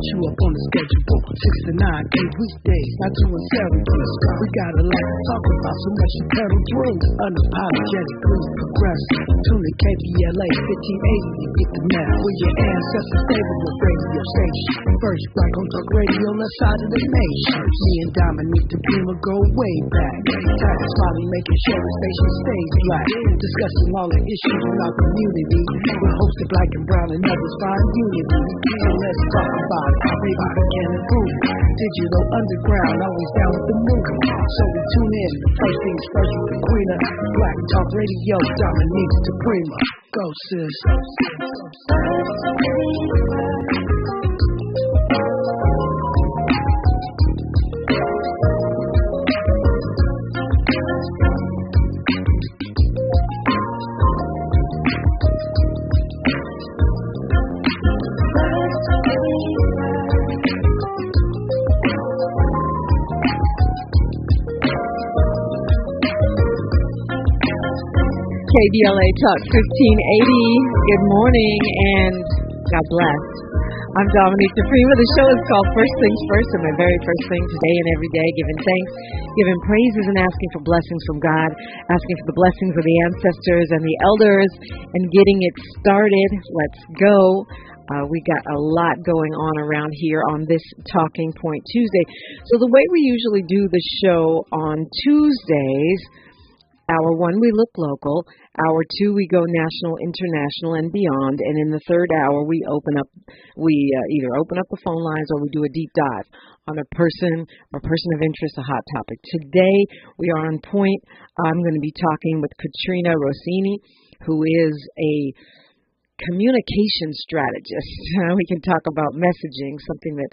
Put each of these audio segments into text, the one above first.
You up on the schedule, 6 to 9, 8 weekdays, not 2 and 7. We got a lot to talk about, so much you pedal through. Unapologetically progressive. Tune to KBLA 1580 to get the mess. Where your ancestors stable with radio station. First black on talk radio on the side of the nation. Me and Dominique DiPrima go way back. Tax finally making sure the station stays black. Discussing all the issues in our community. We hosted black and brown and others find unity. So let's talk about it. How baby we can improve. Digital underground, always down with the movement. So we tune in. First things first with the queen of Black Talk Radio, Dominique DiPrima. Go sis. KBLA Talk 1580. Good morning and God bless. I'm Dominique DiPrima. The show is called First Things First, and my very first thing today and every day, giving thanks, giving praises, and asking for blessings from God, asking for the blessings of the ancestors and the elders, and getting it started. Let's go. We got a lot going on around here on this Talking Point Tuesday. So the way we usually do the show on Tuesdays, Hour 1, we look local. Hour 2, we go national, international, and beyond. And in the third hour, we either open up the phone lines or we do a deep dive on a person or person of interest, a hot topic. Today, we are on point. I'm going to be talking with Katrina Rossini, who is a communication strategist. We can talk about messaging, something that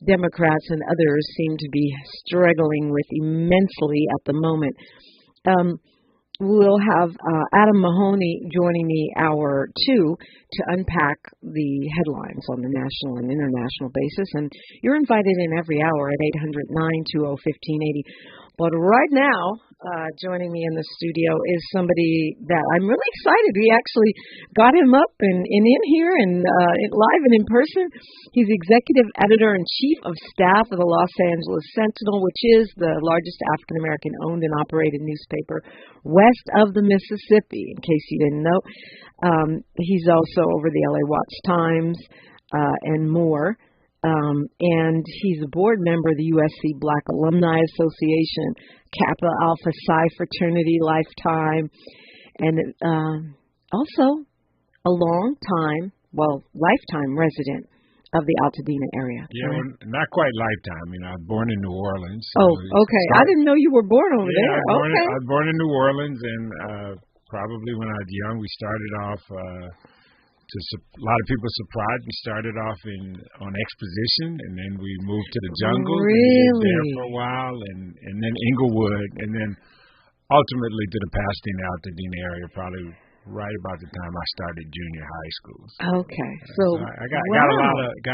Democrats and others seem to be struggling with immensely at the moment. We'll have Adam Mahoney joining me hour 2 to unpack the headlines on the national and international basis. And you're invited in every hour at 800-920-1580. But right now, joining me in the studio is somebody that I'm really excited. We actually got him up and in here and live and in person. He's executive editor and chief of staff of the Los Angeles Sentinel, which is the largest African-American owned and operated newspaper west of the Mississippi, in case you didn't know. He's also over the LA Watch Times and more. And he's a board member of the USC Black Alumni Association, Kappa Alpha Psi Fraternity Lifetime, and also a lifetime resident of the Altadena area. Yeah, well, not quite lifetime. I was born in New Orleans. So okay. I didn't know you were born over there. I was born in New Orleans, and probably when I was young, we started off. A lot of people surprised. We started off on Exposition, and then we moved to the jungle. Really? And we lived there for a while, and then Inglewood, and then ultimately to the Pasadena Altadena area, probably right about the time I started junior high school. Okay, so I got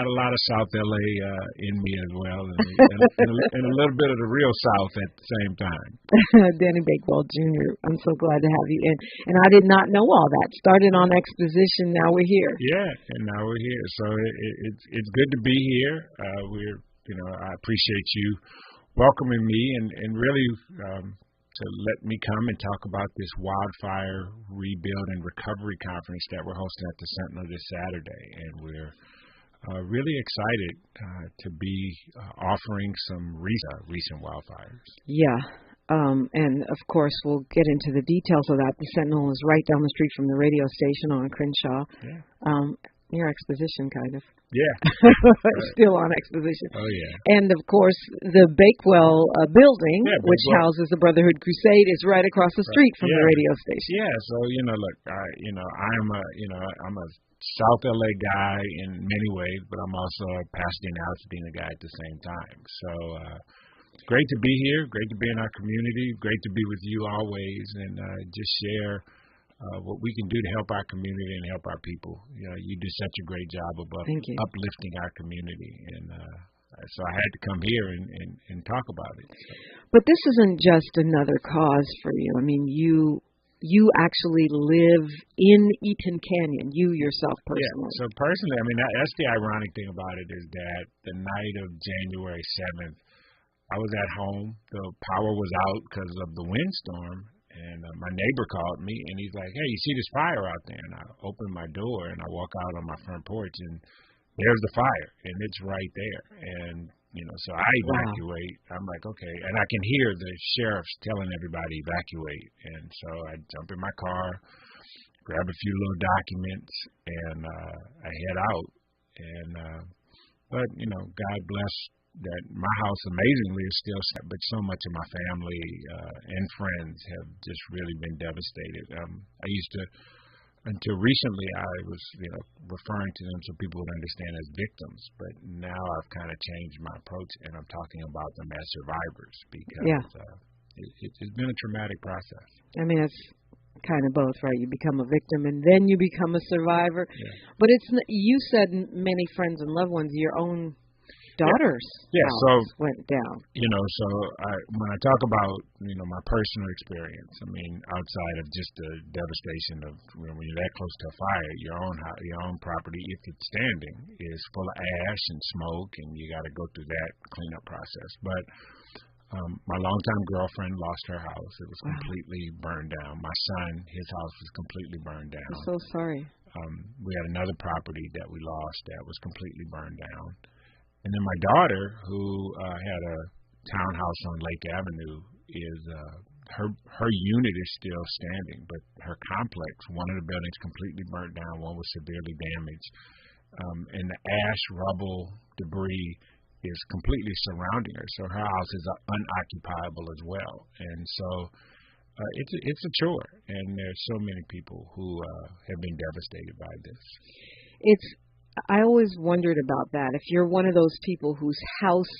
a lot of South LA in me as well, and a little bit of the real South at the same time. Danny Bakewell Jr., I'm so glad to have you in. And I did not know all that. Started on Exposition, now we're here. Yeah, and now we're here. So it's good to be here. I appreciate you welcoming me and really. To let me come and talk about this Wildfire Rebuild and Recovery Conference that we're hosting at the Sentinel this Saturday. And we're really excited to be offering some recent wildfires. Yeah. And, of course, we'll get into the details of that. The Sentinel is right down the street from the radio station on Crenshaw. Yeah. Near Exposition, kind of. Yeah. Still on Exposition. Oh, yeah. And, of course, the Bakewell building, which houses the Brotherhood Crusade, is right across the street from the radio station. Yeah. So, look, I'm a South LA guy in many ways, but I'm also a Pasadena Altadena guy at the same time. So, great to be here. Great to be in our community. Great to be with you always and just share what we can do to help our community and help our people. You do such a great job of uplifting our community, and So I had to come here and talk about it. So. But this isn't just another cause for you. I mean, you actually live in Eaton Canyon, you yourself personally. Yeah, so personally, I mean, that's the ironic thing about it is that the night of January 7th, I was at home. The power was out because of the windstorm, and my neighbor called me, and he's like, hey, you see this fire out there? And I open my door, and I walk out on my front porch, and there's the fire, and it's right there. And so I evacuate. Wow. I'm like, okay. And I can hear the sheriffs telling everybody evacuate. And so I jump in my car, grab a few little documents, and I head out. And but God bless that my house amazingly is still set, but so much of my family and friends have just really been devastated. I used to, until recently, I was referring to them so people would understand as victims, but now I've kind of changed my approach, and I'm talking about them as survivors because it's been a traumatic process. I mean, it's kind of both, right? You become a victim, and then you become a survivor. Yeah. But you said many friends and loved ones, your own daughter's house went down. So when I talk about, my personal experience, I mean, outside of just the devastation of when you're that close to a fire, your own property, if it's standing, is full of ash and smoke, and you got to go through that cleanup process. But my longtime girlfriend lost her house. It was completely burned down. My son, his house was completely burned down. I'm so sorry. We had another property that we lost that was completely burned down. And then my daughter, who had a townhouse on Lake Avenue, is her unit is still standing, but her complex, one of the buildings completely burnt down, one was severely damaged, and the ash, rubble, debris is completely surrounding her. So her house is unoccupiable as well, and so it's a chore, and there's so many people who have been devastated by this. I always wondered about that. If you're one of those people whose house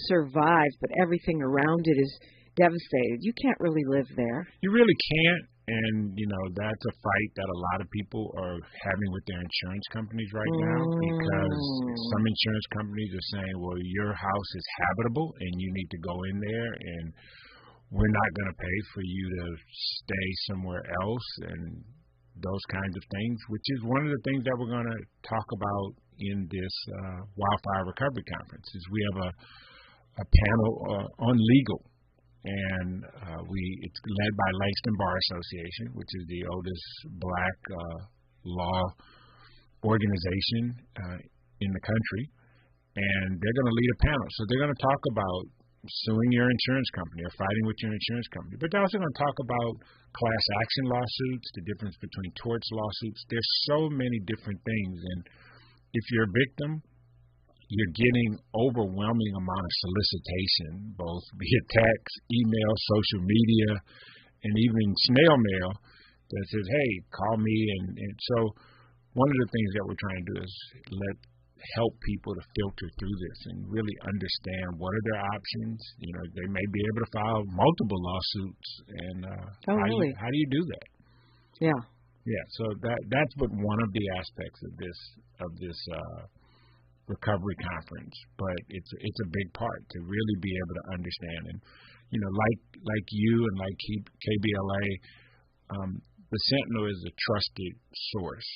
survives, but everything around it is devastated, you can't really live there. You really can't, and that's a fight that a lot of people are having with their insurance companies right now, because some insurance companies are saying, well, your house is habitable, and you need to go in there, and we're not going to pay for you to stay somewhere else, and those kinds of things, which is one of the things that we're going to talk about in this Wildfire Recovery Conference. Is we have a panel on legal, and it's led by Langston Bar Association, which is the oldest black law organization in the country, and they're going to lead a panel. So they're going to talk about suing your insurance company or fighting with your insurance company. But they're also going to talk about class action lawsuits, the difference between torts lawsuits. There's so many different things. And if you're a victim, you're getting overwhelming amount of solicitation, both via text, email, social media, and even snail mail that says, hey, call me. And so one of the things that we're trying to do is help people to filter through this and really understand what are their options. They may be able to file multiple lawsuits, and how do you do that? Yeah. So that's what one of the aspects of this recovery conference, but it's a big part to really be able to understand. And like you and like KBLA, the Sentinel is a trusted source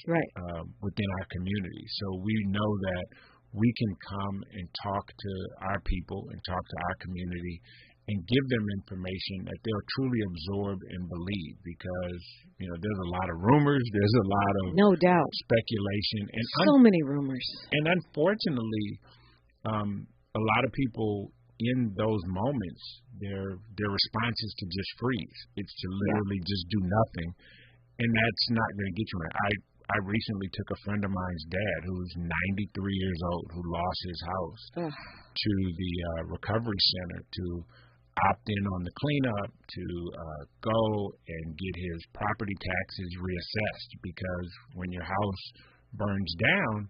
within our community. So we know that we can come and talk to our people and talk to our community and give them information that they'll truly absorb and believe, because there's a lot of rumors, there's a lot of speculation, and so many rumors. And unfortunately, a lot of people in those moments, their response is to just freeze. It's to literally just do nothing, and that's not going to get you anywhere. I recently took a friend of mine's dad, who's 93 years old, who lost his house, to the recovery center to opt in on the cleanup, to go and get his property taxes reassessed, because when your house burns down,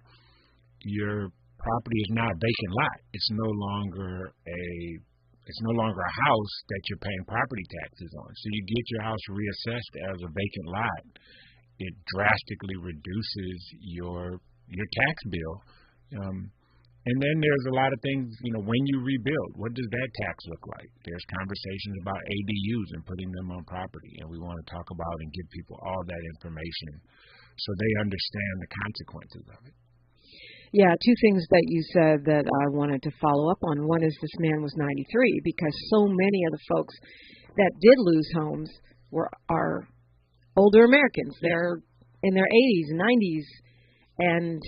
your property is now a vacant lot. It's no longer a house that you're paying property taxes on. So you get your house reassessed as a vacant lot. It drastically reduces your tax bill. And then there's a lot of things, when you rebuild, what does that tax look like? There's conversations about ADUs and putting them on property, and we want to talk about and give people all that information so they understand the consequences of it. Yeah, two things that you said that I wanted to follow up on. One is this man was 93, because so many of the folks that did lose homes are older Americans. They're in their 80s and 90s. And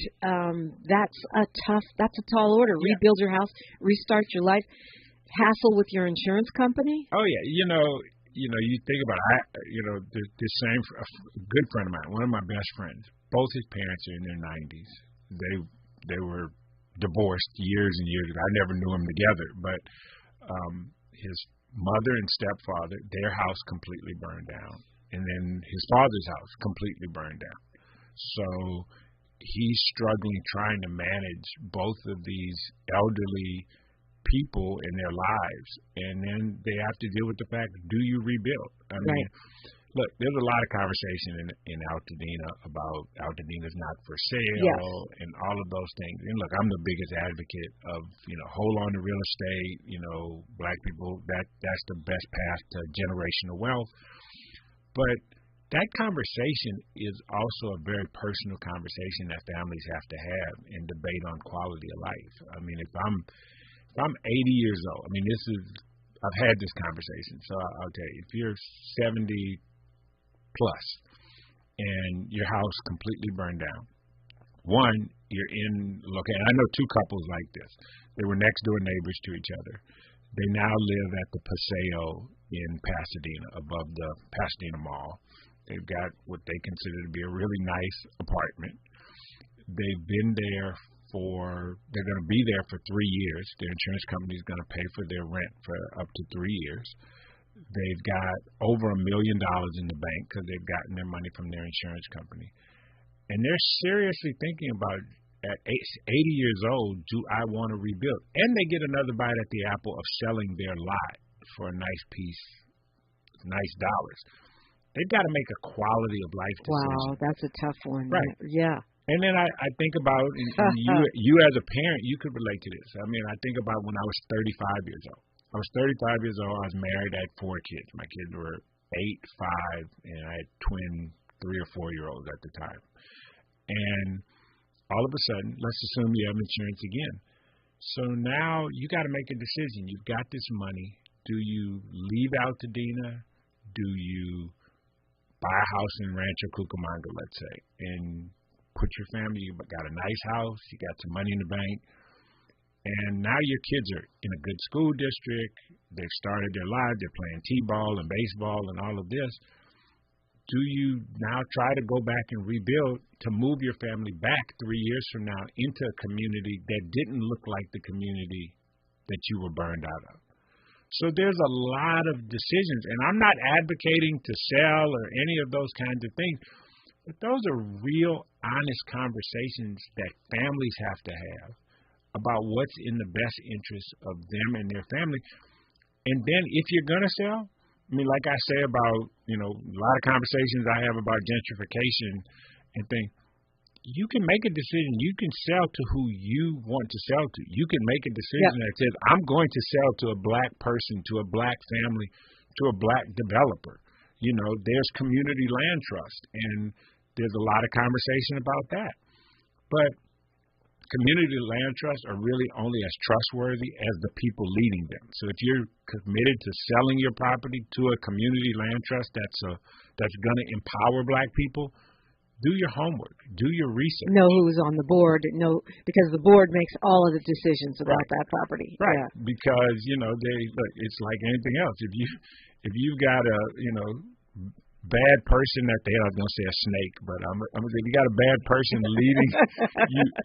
that's a tall order. Yeah. Rebuild your house, restart your life, hassle with your insurance company. Oh yeah, you think about it. This same a good friend of mine, one of my best friends. Both his parents are in their 90s. They were divorced years and years ago. I never knew them together, but his mother and stepfather, their house completely burned down, and then his father's house completely burned down. So he's struggling trying to manage both of these elderly people in their lives, and then they have to deal with the fact, do you rebuild? I mean, look, there's a lot of conversation in Altadena about Altadena's not for sale and all of those things. And look, I'm the biggest advocate of, hold on to real estate, black people, that's the best path to generational wealth. But that conversation is also a very personal conversation that families have to have and debate on quality of life. I mean, if I'm 80 years old, I've had this conversation, so I'll tell you, if you're 70 plus and your house completely burned down, one, you're and I know two couples like this. They were next door neighbors to each other. They now live at the Paseo in Pasadena, above the Pasadena Mall. They've got what they consider to be a really nice apartment. They've been there they're going to be there for 3 years. Their insurance company is going to pay for their rent for up to 3 years. They've got over $1 million in the bank because they've gotten their money from their insurance company. And they're seriously thinking about, at 80 years old, do I want to rebuild? And they get another bite at the apple of selling their lot for a nice piece, nice dollars. They've got to make a quality of life decision. Wow, that's a tough one. Right. Yeah. And then I think about, and you as a parent, you could relate to this. I think about when I was 35 years old. I was 35 years old. I was married. I had 4 kids. My kids were 8, 5, and I had twin 3 or 4-year-olds at the time. And all of a sudden, let's assume you have insurance again. So now you got to make a decision. You've got this money. Do you leave Altadena? Do you buy a house in Rancho Cucamonga, let's say, and put your family, you got a nice house, you got some money in the bank, and now your kids are in a good school district, they've started their lives, they're playing t-ball and baseball and all of this. Do you now try to go back and rebuild to move your family back 3 years from now into a community that didn't look like the community that you were burned out of? So there's a lot of decisions, and I'm not advocating to sell or any of those kinds of things, but those are real, honest conversations that families have to have about what's in the best interest of them and their family. And then if you're going to sell, like I say about, a lot of conversations I have about gentrification and things, you can make a decision. You can sell to who you want to sell to. You can make a decision that says, I'm going to sell to a black person, to a black family, to a black developer. There's community land trust, and there's a lot of conversation about that. But community land trusts are really only as trustworthy as the people leading them. So if you're committed to selling your property to a community land trust that's going to empower black people, do your homework. Do your research. Know who's on the board. Because the board makes all of the decisions about that property. Right. Yeah. Because it's like anything else. If you've got a bad person I was going to say a snake, but I'm going to say if you got a bad person leading,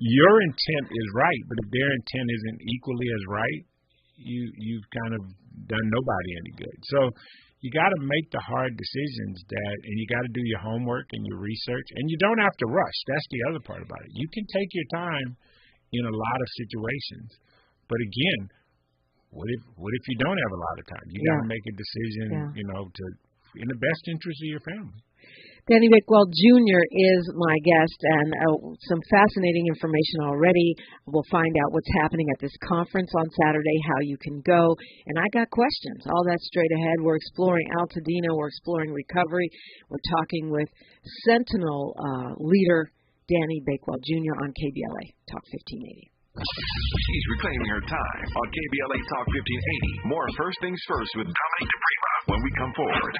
your intent is right. But if their intent isn't equally as right, you've kind of done nobody any good. So you got to make the hard decisions and you got to do your homework and your research, and you don't have to rush. That's the other part about it. You can take your time in a lot of situations, but again, what if you don't have a lot of time? You got to make a decision, in the best interest of your family. Danny Bakewell Jr. is my guest, and some fascinating information already. We'll find out what's happening at this conference on Saturday, how you can go. And I got questions. All that straight ahead. We're exploring Altadena. We're exploring recovery. We're talking with Sentinel leader Danny Bakewell Jr. on KBLA Talk 1580. She's reclaiming her time on KBLA Talk 1580. More First Things First with Dominique DiPrima when we come forward.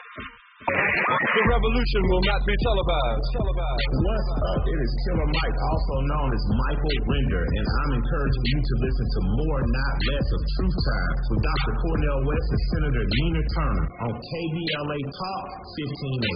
The revolution will not be televised. What's up? It is Killer Mike, also known as Michael Render, and I'm encouraging you to listen to more, not less, of Truth Time with Dr. Cornel West and Senator Nina Turner on KBLA Talk 1580.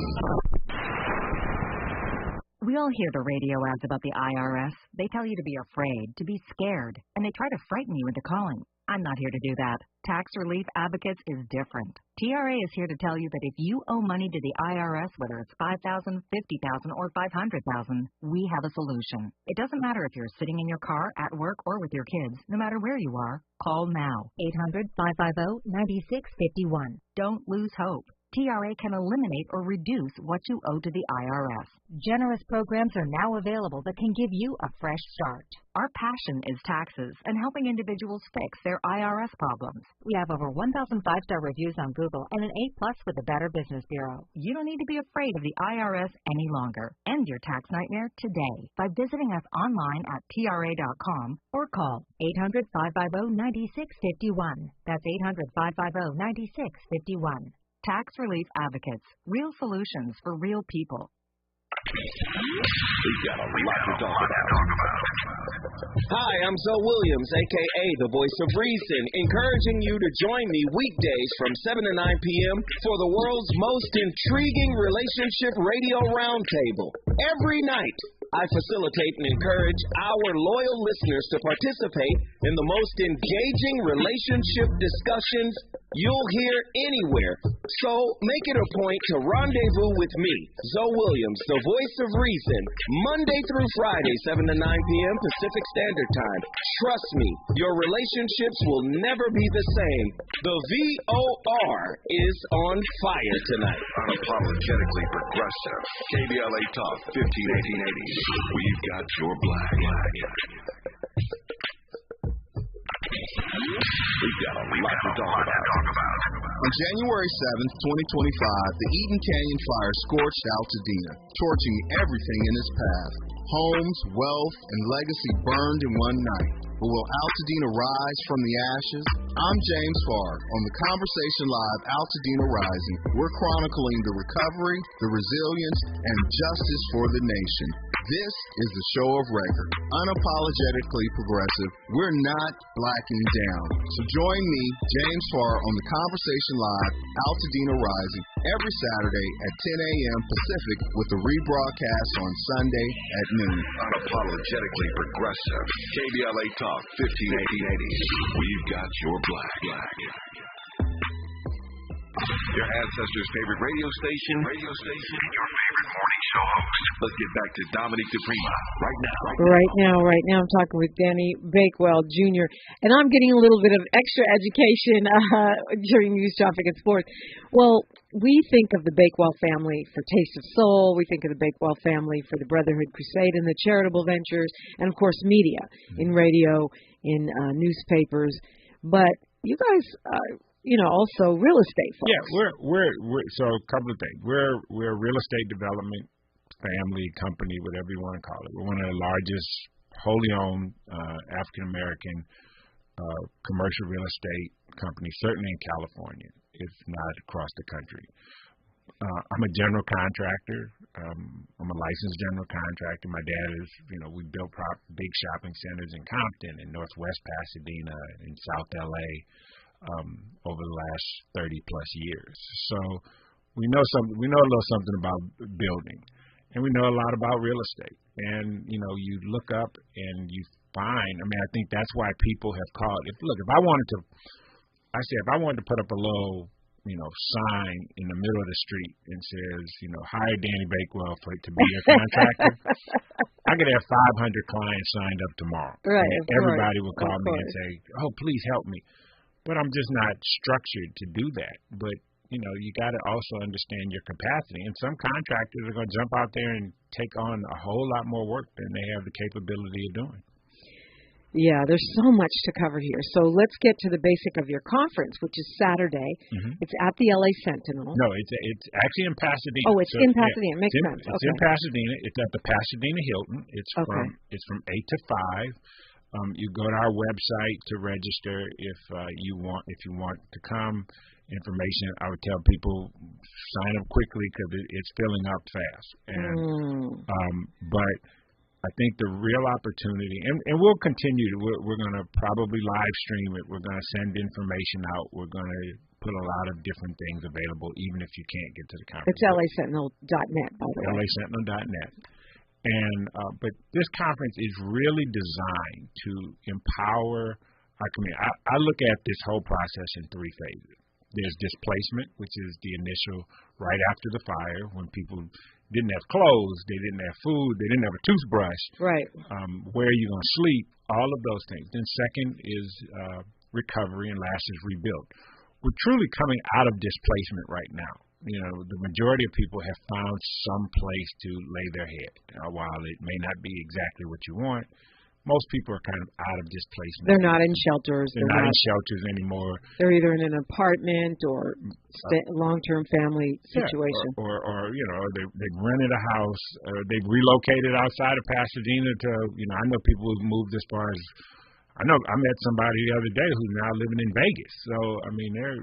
We all hear the radio ads about the IRS. They tell you to be afraid, to be scared, and they try to frighten you into calling. I'm not here to do that. Tax Relief Advocates is different. TRA is here to tell you that if you owe money to the IRS, whether it's $5,000, $50,000, or $500,000, we have a solution. It doesn't matter if you're sitting in your car, at work, or with your kids. No matter where you are, call now. 800-550-9651. Don't lose hope. TRA can eliminate or reduce what you owe to the IRS. Generous programs are now available that can give you a fresh start. Our passion is taxes and helping individuals fix their IRS problems. We have over 1,000 5-star reviews on Google and an A+ with the Better Business Bureau. You don't need to be afraid of the IRS any longer. End your tax nightmare today by visiting us online at TRA.com or call 800-550-9651. That's 800-550-9651. Tax Relief Advocates. Real solutions for real people. We've got a lot to talk about. Hi, I'm Zoe Williams, a.k.a. the Voice of Reason, encouraging you to join me weekdays from 7 to 9 p.m. for the world's most intriguing relationship radio roundtable. Every night, I facilitate and encourage our loyal listeners to participate in the most engaging relationship discussions you'll hear anywhere. So make it a point to rendezvous with me, Zoe Williams, the Voice of Reason, Monday through Friday, 7 to 9 p.m. Pacific Standard Time. Trust me, your relationships will never be the same. The VOR is on fire tonight. Unapologetically progressive. KBLA Talk 1580. We've got your black. We've got a lot to talk about. On January 7th, 2025, the Eaton Canyon Fire scorched Altadena, torching everything in its path. Homes, wealth, and legacy burned in one night. But will Altadena rise from the ashes? I'm James Farr. On the Conversation Live Altadena Rising, we're chronicling the recovery, the resilience, and justice for the nation. This is the show of record. Unapologetically progressive. We're not blacking down. So join me, James Farr, on the Conversation Live Altadena Rising every Saturday at 10 a.m. Pacific with the rebroadcast on Sunday at noon. Unapologetically progressive. KBLA Talk 1580. We've got your black. Your ancestors' favorite radio station, and your favorite morning show host. Let's get back to Dominique DiPrima Right now, I'm talking with Danny Bakewell Jr., and I'm getting a little bit of extra education during news, traffic, and sports. Well, we think of the Bakewell family for Taste of Soul. We think of the Bakewell family for the Brotherhood Crusade and the charitable ventures, and, of course, media, in radio, in newspapers. But you guys also real estate folks. Yeah, we're so a couple of things. We're a real estate development family, company, whatever you want to call it. We're one of the largest wholly owned African American commercial real estate companies, certainly in California, if not across the country. I'm a general contractor. I'm a licensed general contractor. My dad is, we built big shopping centers in Compton, in Northwest Pasadena, in South LA. Over the last 30 plus years. So we know a little something about building, and we know a lot about real estate. And, you look up and you find, I think that's why people have called. If I wanted to put up a little, sign in the middle of the street and says, hire Danny Bakewell to be your contractor, I could have 500 clients signed up tomorrow. Right. And everybody would call me and say, oh, please help me. But I'm just not structured to do that. But you got to also understand your capacity. And some contractors are going to jump out there and take on a whole lot more work than they have the capability of doing. Yeah, there's so much to cover here. So let's get to the basic of your conference, which is Saturday. Mm-hmm. It's at the LA Sentinel. No, it's actually in Pasadena. Oh, it's in Pasadena. Makes sense. It's in Pasadena. It's at the Pasadena Hilton. It's from 8 to 5. You go to our website to register if you want to come. Information, I would tell people sign up quickly because it's filling up fast. And but I think the real opportunity, and we'll continue. We're going to probably live stream it. We're going to send information out. We're going to put a lot of different things available, even if you can't get to the conference. It's LASentinel.net, by the way. LASentinel.net. And but this conference is really designed to empower our community. I look at this whole process in 3 phases. There's displacement, which is the initial right after the fire when people didn't have clothes, they didn't have food, they didn't have a toothbrush. Right. Where are you going to sleep? All of those things. Then second is recovery, and last is rebuild. We're truly coming out of displacement right now. The majority of people have found some place to lay their head. While it may not be exactly what you want, most people are kind of out of displacement. They're not in shelters. They're not in shelters anymore. They're either in an apartment or long-term family situation. Or they've rented a house. Or they've relocated outside of Pasadena to, I know people who've moved as far as, I met somebody the other day who's now living in Vegas. So,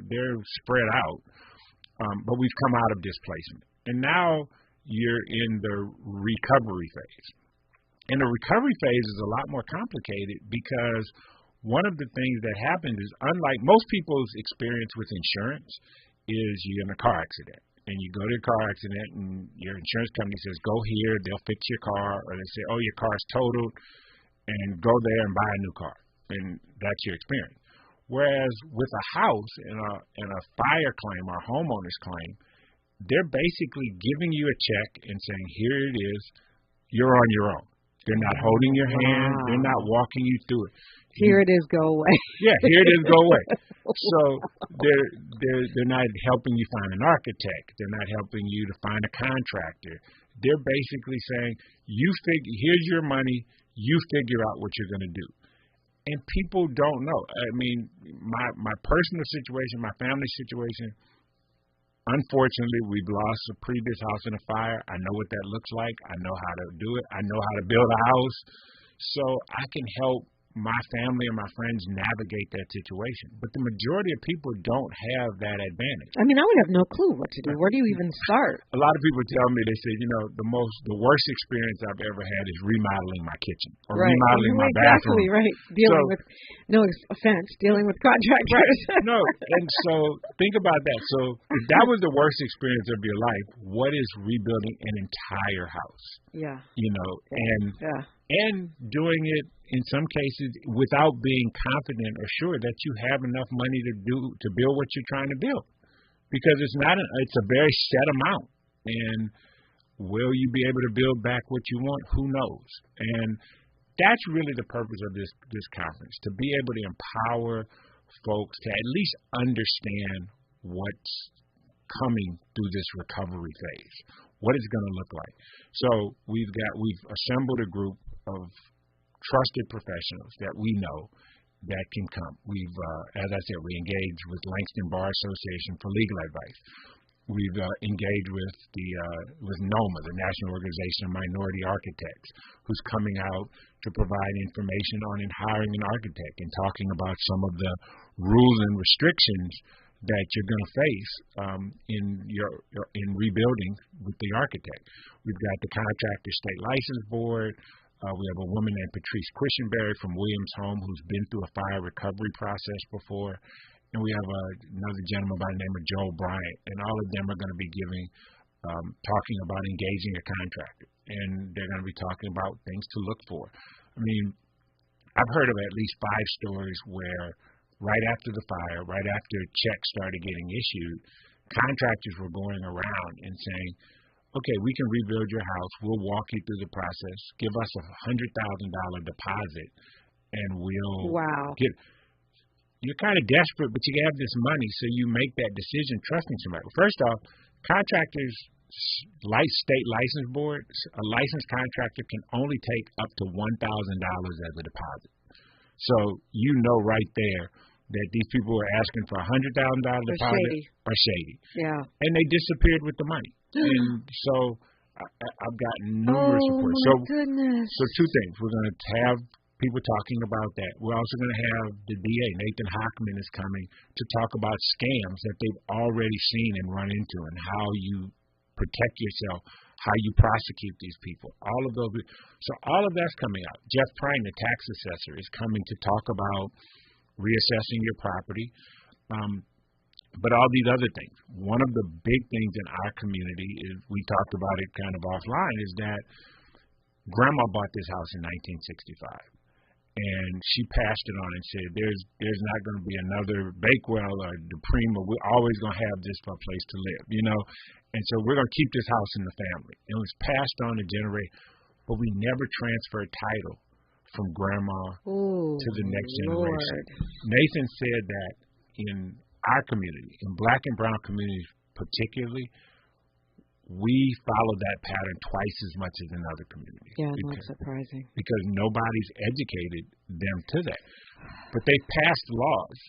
they're spread out. But we've come out of displacement. And now you're in the recovery phase. And the recovery phase is a lot more complicated because one of the things that happens is, unlike most people's experience with insurance, is you're in a car accident. And you go to a car accident and your insurance company says, go here, they'll fix your car. Or they say, oh, your car's totaled, and go there and buy a new car. And that's your experience. Whereas with a house and a fire claim or homeowner's claim, they're basically giving you a check and saying, here it is, you're on your own. They're not holding your hand. Wow. They're not walking you through it. Here it is, go away. Yeah, here it is, go away. So they're not helping you find an architect. They're not helping you to find a contractor. They're basically saying, here's your money. You figure out what you're going to do. And people don't know. My personal situation, my family situation, unfortunately, we've lost a previous house in a fire. I know what that looks like. I know how to do it. I know how to build a house. So I can help my family and my friends navigate that situation. But the majority of people don't have that advantage. I would have no clue what to do. Where do you even start? A lot of people tell me, they say, the worst experience I've ever had is remodeling my kitchen or remodeling my bathroom. Exactly, right. Dealing with contractors. No, and so think about that. So if that was the worst experience of your life, what is rebuilding an entire house? Yeah. And doing it in some cases without being confident or sure that you have enough money to build what you're trying to build, because it's a very set amount, and will you be able to build back what you want? Who knows? And that's really the purpose of this conference, to be able to empower folks to at least understand what's coming through this recovery phase, what it's going to look like. So we've assembled a group of trusted professionals that we know that can come. We've, as I said, we engaged with Langston Bar Association for legal advice. We've engaged with NOMA, the National Organization of Minority Architects, who's coming out to provide information on hiring an architect and talking about some of the rules and restrictions that you're going to face in rebuilding with the architect. We've got the Contractor State License Board. We have a woman named Patrice Quisenberry from Williams Home who's been through a fire recovery process before. And we have another gentleman by the name of Joel Bryant. And all of them are going to be talking about engaging a contractor. And they're going to be talking about things to look for. I've heard of at least 5 stories where right after the fire, right after checks started getting issued, contractors were going around and saying, okay, we can rebuild your house. We'll walk you through the process. Give us $100,000 deposit, and we'll get. you're kind of desperate, but you have this money, so you make that decision trusting somebody. First off, contractors, state license board, a licensed contractor can only take up to $1,000 as a deposit. So you know right there that these people are asking for $100,000 deposit are shady. Yeah. And they disappeared with the money. And so I've gotten numerous reports. Oh, my goodness. So two things. We're going to have people talking about that. We're also going to have the DA, Nathan Hochman, is coming to talk about scams that they've already seen and run into and how you protect yourself, how you prosecute these people. All of those. So all of that's coming out. Jeff Prine, the tax assessor, is coming to talk about reassessing your property, but all these other things. One of the big things in our community is, we talked about it kind of offline, is that Grandma bought this house in 1965, and she passed it on and said, there's not going to be another Bakewell or DiPrima. We're always going to have this for a place to live, you know. And so we're going to keep this house in the family. It was passed on to generate, but we never transferred title from Grandma to the next generation. Nathan said that in our community, in black and brown communities particularly, we follow that pattern twice as much as in other communities. Yeah, not surprising. Because nobody's educated them to that. But they passed laws,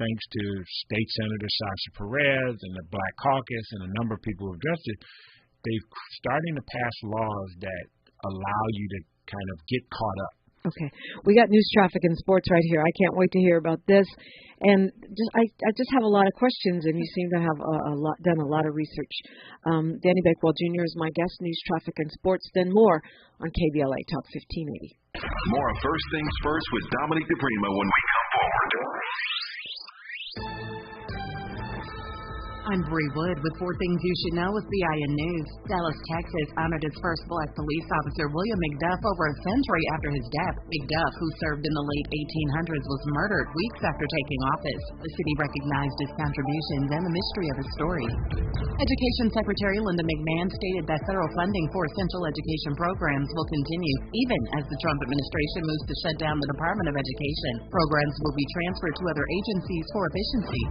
thanks to State Senator Sasha Perez and the Black Caucus and a number of people who addressed it. They're starting to pass laws that allow you to kind of get caught up. Okay. We got news, traffic, and sports right here. I can't wait to hear about this. And I just have a lot of questions, and you seem to have done a lot of research. Danny Bakewell Jr. is my guest, news, traffic, and sports, then more on KBLA Talk 1580. More of First Things First with Dominique DiPrima when we come forward. I'm Bree Wood with 4 Things You Should Know with CIN News. Dallas, Texas honored its first black police officer, William McDuff, over a century after his death. McDuff, who served in the late 1800s, was murdered weeks after taking office. The city recognized his contributions and the mystery of his story. Education Secretary Linda McMahon stated that federal funding for essential education programs will continue, even as the Trump administration moves to shut down the Department of Education. Programs will be transferred to other agencies for efficiency.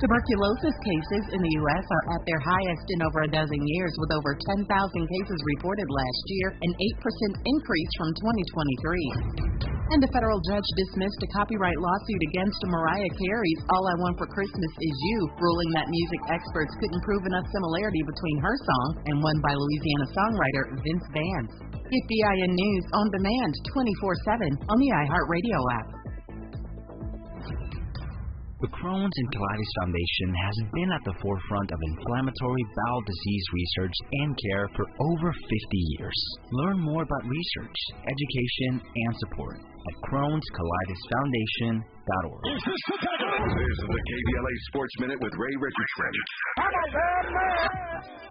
Tuberculosis cases in the U.S. are at their highest in over a dozen years, with over 10,000 cases reported last year, an 8% increase from 2023. And a federal judge dismissed a copyright lawsuit against Mariah Carey's All I Want for Christmas Is You, ruling that music experts couldn't prove enough similarity between her song and one by Louisiana songwriter Vince Vance. Get CIN News on demand 24/7 on the iHeartRadio app. The Crohn's and Colitis Foundation has been at the forefront of inflammatory bowel disease research and care for over 50 years. Learn more about research, education, and support at Crohn'sColitisFoundation.org. This is the KBLA Sports Minute with Ray Richardson.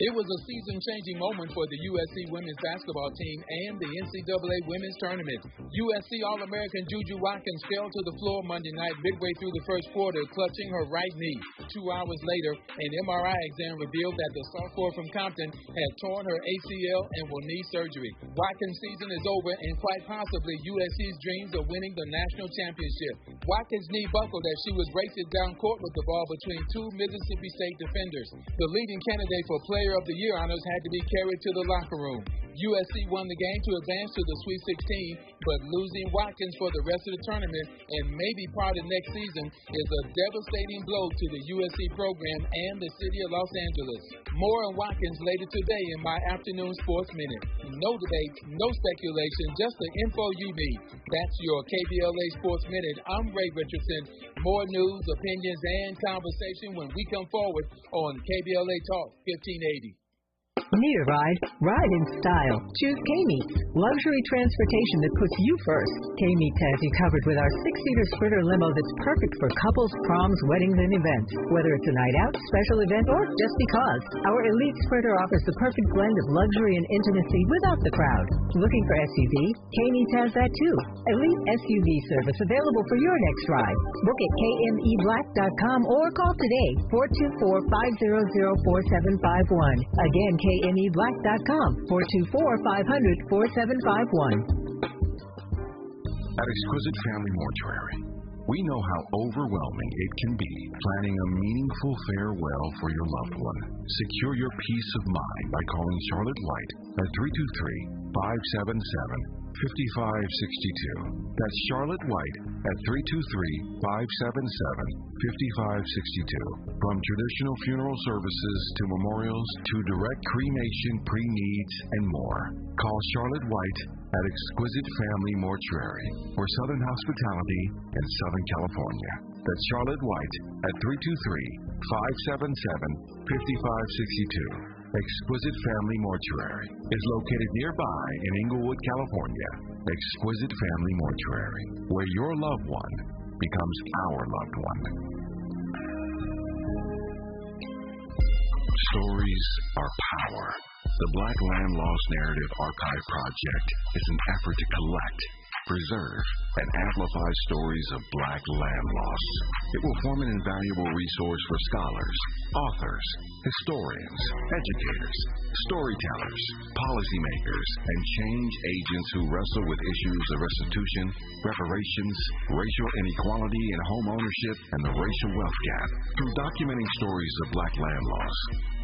It was a season-changing moment for the USC women's basketball team and the NCAA women's tournament. USC All-American Juju Watkins fell to the floor Monday night midway through the first quarter, clutching her right knee. 2 hours later, an MRI exam revealed that the sophomore from Compton had torn her ACL and will need surgery. Watkins' season is over, and quite possibly USC's dreams of winning the national championship. Watkins' knee buckled as she was racing down court with the ball between 2 Mississippi State defenders. The leading candidate for Player of the Year honors had to be carried to the locker room. USC won the game to advance to the Sweet 16, but losing Watkins for the rest of the tournament and maybe part of next season is a devastating blow to the USC program and the city of Los Angeles. More on Watkins later today in my afternoon sports minute. No debate, no speculation, just the info you need. That's your KBLA Sports Minute. I'm Ray Richardson. More news, opinions, and conversation when we come forward on KBLA Talk 1580. Need a ride? Ride in style. Choose K-Meets, luxury transportation that puts you first. K-Meets has you covered with our 6-seater Sprinter limo that's perfect for couples, proms, weddings, and events. Whether it's a night out, special event, or just because, our elite Sprinter offers the perfect blend of luxury and intimacy without the crowd. Looking for SUV? K-Meets has that too. Elite SUV service available for your next ride. Book at kmeblack.com or call today 424-500-4751. Again, kmeblack.com 424-500-4751. At Exquisite Family Mortuary, We know how overwhelming it can be planning a meaningful farewell for your loved one. Secure your peace of mind by calling Charlotte White at 323-577-5562. That's Charlotte White at 323-577-5562. From traditional funeral services to memorials to direct cremation, pre-needs, and more. Call Charlotte White at Exquisite Family Mortuary for Southern Hospitality in Southern California. That's Charlotte White at 323-577-5562. Exquisite Family Mortuary is located nearby in Inglewood, California. Exquisite Family Mortuary, where your loved one becomes our loved one. Stories are power. The Black Land Lost Narrative Archive Project is an effort to collect, preserve, and amplify stories of Black land loss. It will form an invaluable resource for scholars, authors, historians, educators, storytellers, policymakers, and change agents who wrestle with issues of restitution, reparations, racial inequality in home ownership, and the racial wealth gap. Through documenting stories of Black land loss,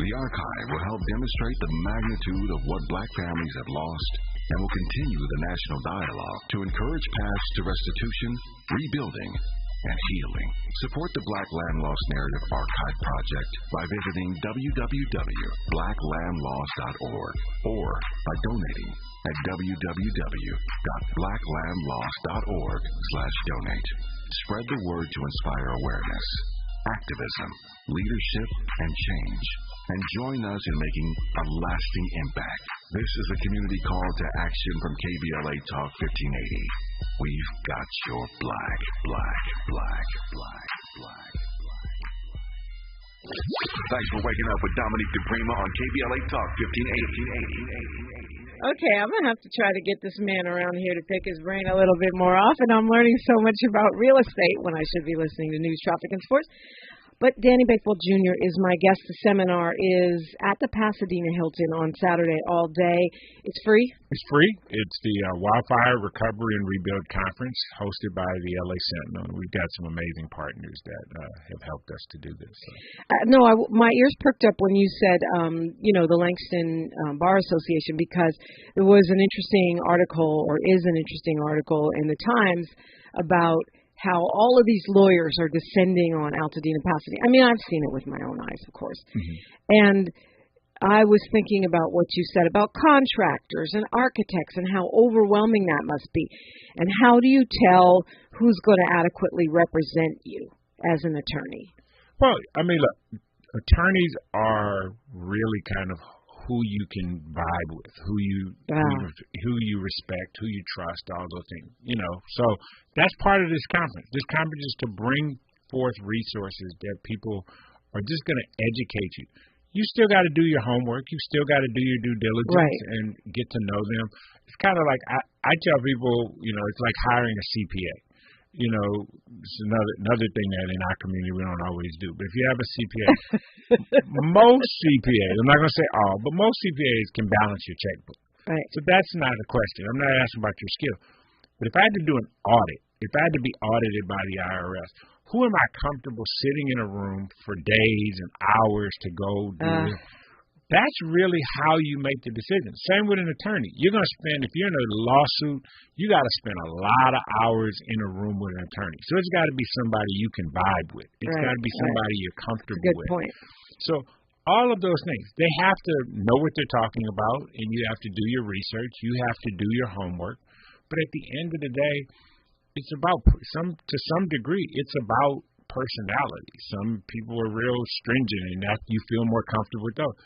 the archive will help demonstrate the magnitude of what Black families have lost and will continue the national dialogue to encourage paths to restitution, rebuilding, and healing. Support the Black Land Lost Narrative Archive Project by visiting www.blacklandlost.org or by donating at www.blacklandlost.org/donate. Spread the word to inspire awareness, activism, leadership, and change. And join us in making a lasting impact. This is a community call to action from KBLA Talk 1580. We've got your black. Thanks for waking up with Dominique DiPrima on KBLA Talk 1580. Okay, I'm going to have to try to get this man around here to pick his brain a little bit more often. I'm learning so much about real estate when I should be listening to news, traffic, and sports. But Danny Bakewell Jr. is my guest. The seminar is at the Pasadena Hilton on Saturday all day. It's free? It's free. It's the Wildfire Recovery and Rebuild Conference hosted by the LA Sentinel. We've got some amazing partners that have helped us to do this. So. My ears perked up when you said, the Langston Bar Association, because there was an interesting article, or is an interesting article in the Times about how all of these lawyers are descending on Altadena, Pasadena. I mean, I've seen it with my own eyes, of course. Mm-hmm. And I was thinking about what you said about contractors and architects and how overwhelming that must be. And how do you tell who's going to adequately represent you as an attorney? Well, I mean, look, attorneys are really kind of who you can vibe with, who you respect, who you trust, all those things. So that's part of this conference. This conference is to bring forth resources that people are just going to educate you. You still got to do your homework. You still got to do your due diligence and get to know them. It's kind of like I tell people, it's like hiring a CPA. It's another thing that in our community we don't always do. But if you have a CPA, most CPAs, I'm not going to say all, but most CPAs can balance your checkbook. Right. So that's not a question. I'm not asking about your skill. But if I had to do an audit, if I had to be audited by the IRS, who am I comfortable sitting in a room for days and hours to go do it? That's really how you make the decision. Same with an attorney. You're going to spend, if you're in a lawsuit, you got to spend a lot of hours in a room with an attorney. So it's got to be somebody you can vibe with. It's got to be somebody you're comfortable with. Good point. So all of those things, they have to know what they're talking about, and you have to do your research. You have to do your homework. But at the end of the day, it's about, to some degree, it's about personality. Some people are real stringent, and that you feel more comfortable with those.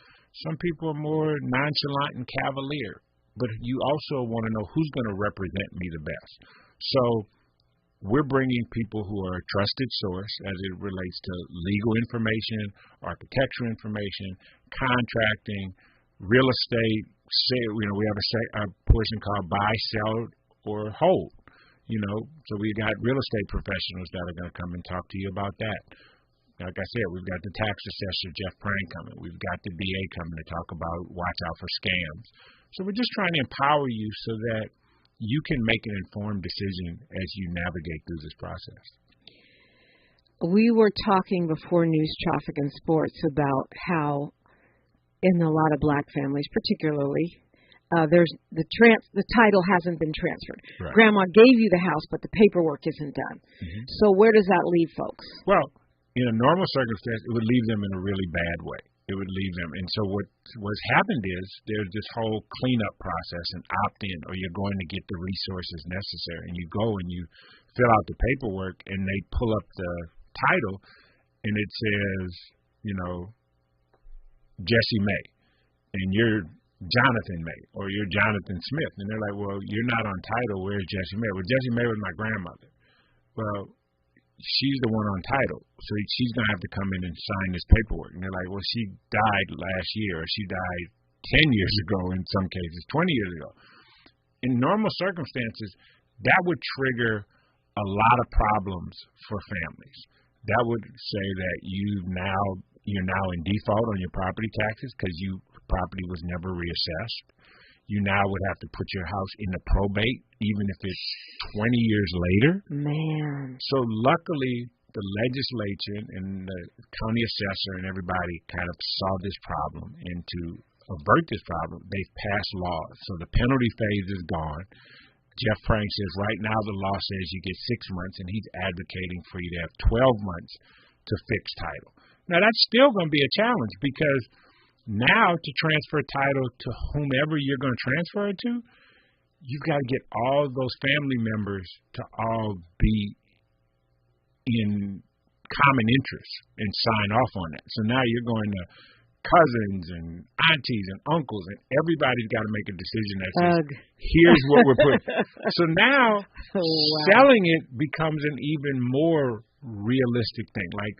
Some people are more nonchalant and cavalier, but you also want to know who's going to represent me the best. So we're bringing people who are a trusted source as it relates to legal information, architectural information, contracting, real estate. We have a portion called buy, sell, or hold. So we got real estate professionals that are going to come and talk to you about that. Like I said, we've got the tax assessor, Jeff Prang, coming. We've got the DA coming to talk about watch out for scams. So we're just trying to empower you so that you can make an informed decision as you navigate through this process. we were talking before News, Traffic, and Sports about how in a lot of black families, particularly, there's the title hasn't been transferred. Right. Grandma gave you the house, but the paperwork isn't done. Mm-hmm. So where does that leave folks? Well, in a normal circumstance, it would leave them in a really bad way. It would leave them. And so what's happened is there's this whole cleanup process and opt-in, or you're going to get the resources necessary. And you go and you fill out the paperwork, and they pull up the title, and it says, Jesse May, and you're Jonathan May, or you're Jonathan Smith. And they're like, well, you're not on title. Where's Jesse May? Well, Jesse May was my grandmother. Well, she's the one on title, so she's going to have to come in and sign this paperwork. And they're like, well, she died last year, or she died 10 years ago in some cases, 20 years ago. In normal circumstances, that would trigger a lot of problems for families. That would say that you're now in default on your property taxes because your property was never reassessed. You now would have to put your house into probate, even if it's 20 years later. Man. So luckily, the legislature and the county assessor and everybody kind of saw this problem. And to avert this problem, they've passed laws. So the penalty phase is gone. Jeff Frank says right now the law says you get 6 months, and he's advocating for you to have 12 months to fix title. Now, that's still going to be a challenge because now to transfer title to whomever you're going to transfer it to, you've got to get all those family members to all be in common interest and sign off on that. So now you're going to cousins and aunties and uncles, and everybody's got to make a decision that says, here's what we're putting. So now selling it becomes an even more realistic thing. Like,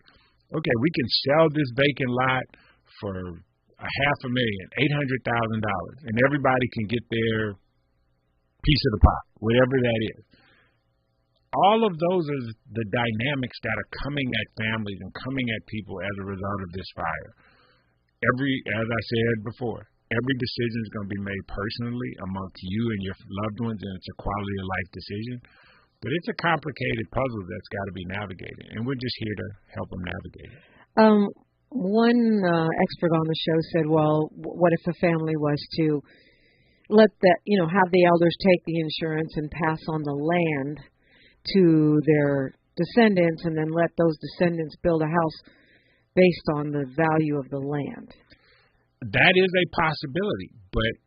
okay, we can sell this vacant lot for $500,000, $800,000, and everybody can get their piece of the pie, whatever that is. All of those are the dynamics that are coming at families and coming at people as a result of this fire. As I said before, every decision is going to be made personally amongst you and your loved ones, and it's a quality of life decision. But it's a complicated puzzle that's got to be navigated, and we're just here to help them navigate it. One expert on the show said, well, what if the family was to let have the elders take the insurance and pass on the land to their descendants, and then let those descendants build a house based on the value of the land? That is a possibility, but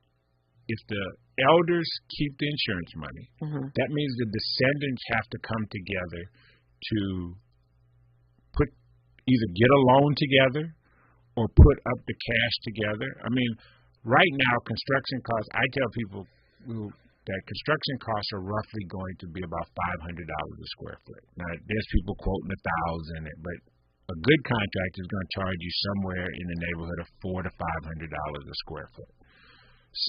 if the elders keep the insurance money, that means the descendants have to come together to either get a loan together or put up the cash together. I mean, right now, construction costs, I tell people that construction costs are roughly going to be about $500 a square foot. Now, there's people quoting $1,000, but a good contractor is going to charge you somewhere in the neighborhood of $400 to $500 a square foot.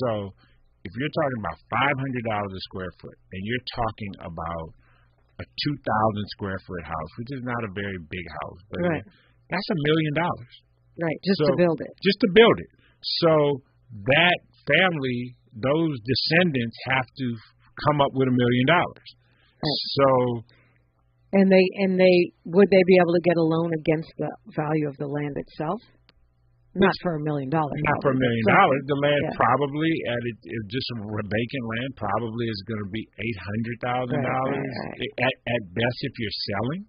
So if you're talking about $500 a square foot, and you're talking about a 2,000 square foot house, which is not a very big house, but that's $1 million. Right, just to build it. Just to build it. So that family, those descendants have to come up with $1 million. Right. So, and they would they be able to get a loan against the value of the land itself? Not for $1 million. Not for $1 million. The land probably just vacant land probably is going to be $800,000 at best if you're selling.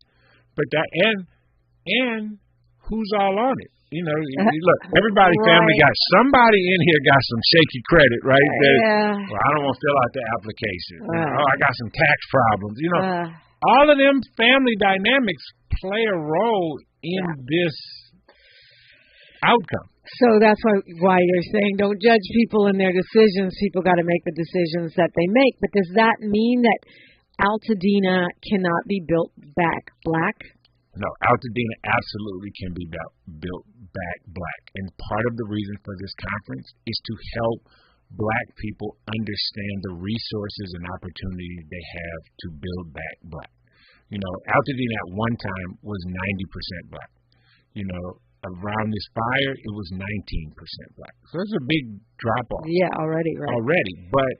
But that and who's all on it? Look, everybody's family got somebody in here got some shaky credit, right? Well, I don't want to fill out the application. I got some tax problems. All of them family dynamics play a role in this outcome. So that's why you're saying don't judge people in their decisions. People got to make the decisions that they make. But does that mean that Altadena cannot be built back black? No, Altadena absolutely can be built back black. And part of the reason for this conference is to help black people understand the resources and opportunities they have to build back black. Altadena at one time was 90% black. Around this fire, it was 19% black. So it's a big drop-off. Yeah, already, right. Already. But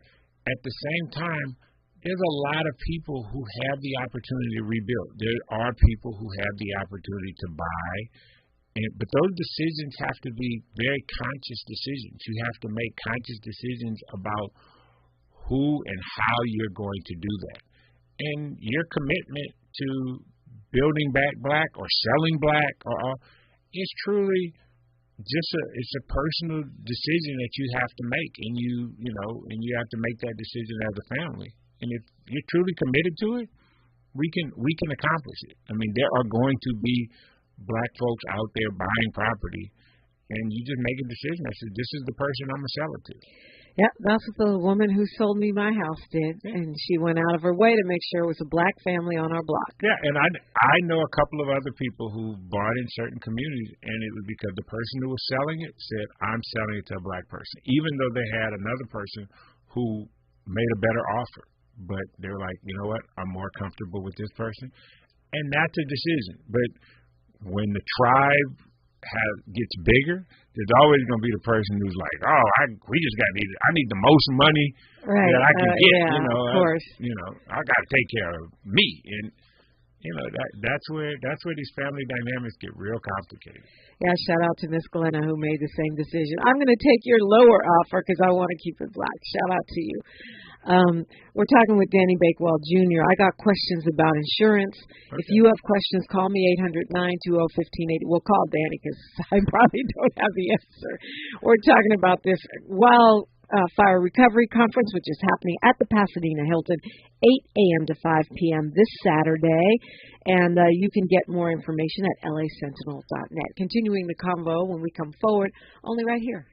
at the same time, there's a lot of people who have the opportunity to rebuild. There are people who have the opportunity to buy, but those decisions have to be very conscious decisions. You have to make conscious decisions about who and how you're going to do that. And your commitment to building back black or selling black is truly just it's a personal decision that you have to make, and you have to make that decision as a family. And if you're truly committed to it, we can accomplish it. I mean, there are going to be black folks out there buying property, and you just make a decision. I said, this is the person I'm gonna sell it to. Yeah, that's what the woman who sold me my house did, and she went out of her way to make sure it was a black family on our block. Yeah, and I know a couple of other people who bought in certain communities, and it was because the person who was selling it said, I'm selling it to a black person, even though they had another person who made a better offer. But they're like, you know what, I'm more comfortable with this person. And that's a decision. But when the tribe gets bigger, there's always going to be the person who's like, I need the most money that I can get. Yeah, of course. I got to take care of me. And that's where these family dynamics get real complicated. Yeah, shout out to Miss Glenna who made the same decision. I'm going to take your lower offer because I want to keep it black. Shout out to you. We're talking with Danny Bakewell Jr. I got questions about insurance. Okay. If you have questions, call me 800-920-1580. We'll call Danny because I probably don't have the answer. We're talking about this Wildfire Recovery Conference, which is happening at the Pasadena Hilton, 8 a.m. to 5 p.m. this Saturday. And you can get more information at lasentinel.net. Continuing the convo when we come forward, only right here.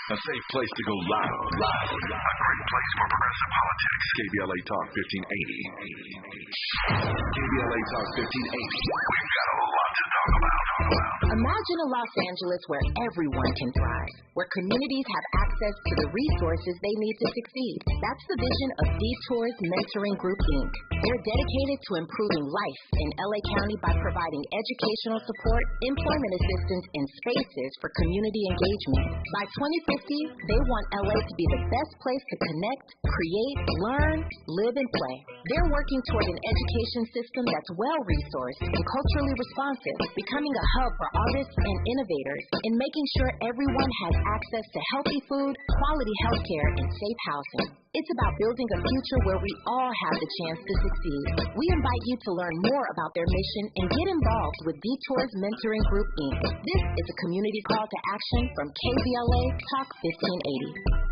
A safe place to go loud. A great place for progressive politics. KBLA Talk 1580. KBLA Talk 1580. We've got a lot to talk about. Imagine a Los Angeles where everyone can thrive, where communities have access to the resources they need to succeed. That's the vision of Detours Mentoring Group, Inc. They're dedicated to improving life in LA County by providing educational support, employment assistance, and spaces for community engagement. By 2050, they want LA to be the best place to connect, create, learn, live, and play. They're working toward an education system that's well-resourced and culturally responsive, becoming a hub for artists and innovators, and making sure everyone has access to healthy food, quality health care, and safe housing. It's about building a future where we all have the chance to succeed. We invite you to learn more about their mission and get involved with Detours Mentoring Group, Inc. This is a community call to action from KBLA Talk 1580.